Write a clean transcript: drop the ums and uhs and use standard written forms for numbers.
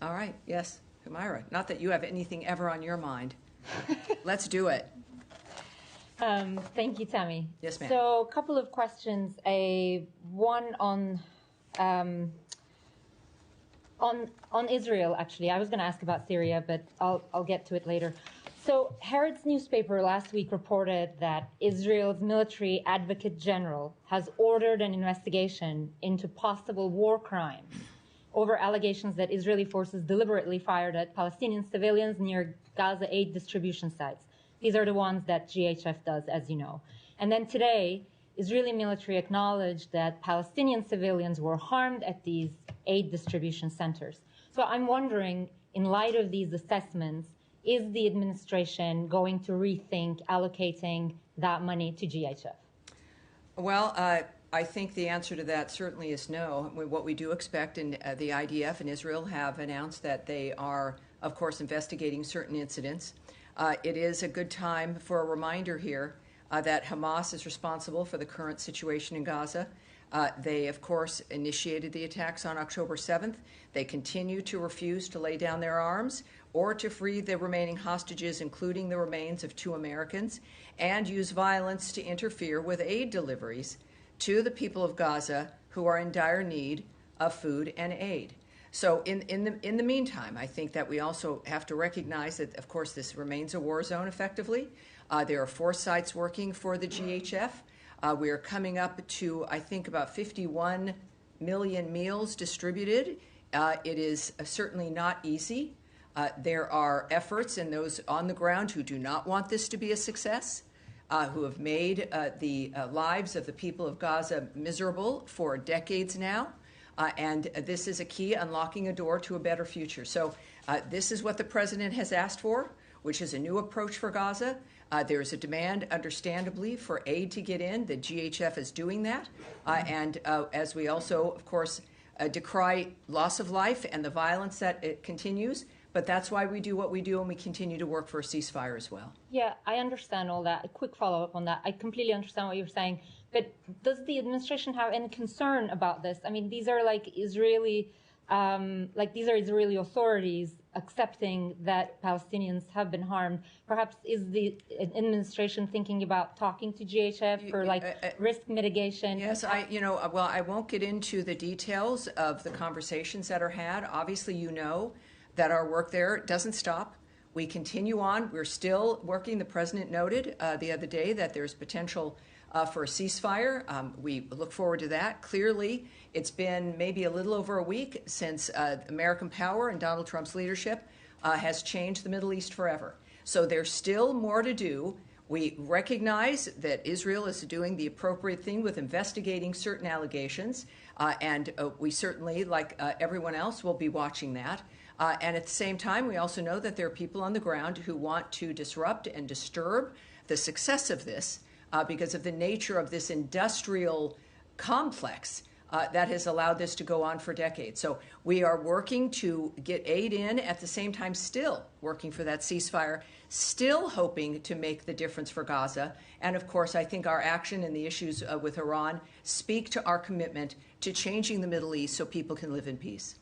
All right. Yes, Humaira. Not that you have anything ever on your mind. Let's do it. Thank you, Tammy. Yes, ma'am. So, a couple of questions. One on Israel. Actually, I was going to ask about Syria, but I'll get to it later. So, Haaretz newspaper last week reported that Israel's military advocate general has ordered an investigation into possible war crimes over allegations that Israeli forces deliberately fired at Palestinian civilians near Gaza aid distribution sites. These are the ones that GHF does, as you know. And then today, Israeli military acknowledged that Palestinian civilians were harmed at these aid distribution centers. So I'm wondering, in light of these assessments, is the administration going to rethink allocating that money to GHF? Well, I think the answer to that certainly is no. What we do expect, and the IDF and Israel have announced that they are, of course, investigating certain incidents. It is a good time for a reminder here that Hamas is responsible for the current situation in Gaza. They, of course, initiated the attacks on October 7th. They continue to refuse to lay down their arms or to free the remaining hostages, including the remains of 2 Americans, and use violence to interfere with aid deliveries to the people of Gaza who are in dire need of food and aid. So in the meantime, I think that we also have to recognize that, of course, this remains a war zone effectively. There are 4 sites working for the GHF. We are coming up to, I think, about 51 million meals distributed. It is certainly not easy. There are efforts in those on the ground who do not want this to be a success, who have made the lives of the people of Gaza miserable for decades now. And this is a key, unlocking a door to a better future. So this is what the president has asked for, which is a new approach for Gaza. There is a demand, understandably, for aid to get in. The GHF is doing that. And as we also, of course, decry loss of life and the violence that it continues. But that's why we do what we do, and we continue to work for a ceasefire as well. Yeah, I understand all that. A quick follow-up on that. I completely understand what you're saying. But does the administration have any concern about this? I mean, these are Israeli authorities accepting that Palestinians have been harmed. Perhaps is the administration thinking about talking to GHF for risk mitigation? Yes, I won't get into the details of the conversations that are had. Obviously, you know that our work there doesn't stop. We continue on. We're still working. The president noted the other day that there's potential for a ceasefire. We look forward to that. Clearly, it's been maybe a little over a week since American power and Donald Trump's leadership has changed the Middle East forever. So there's still more to do. We recognize that Israel is doing the appropriate thing with investigating certain allegations, and we certainly, like everyone else, will be watching that. And at the same time, we also know that there are people on the ground who want to disrupt and disturb the success of this because of the nature of this industrial complex that has allowed this to go on for decades. So we are working to get aid in, at the same time still working for that ceasefire, still hoping to make the difference for Gaza. And of course, I think our action and the issues with Iran speak to our commitment to changing the Middle East so people can live in peace.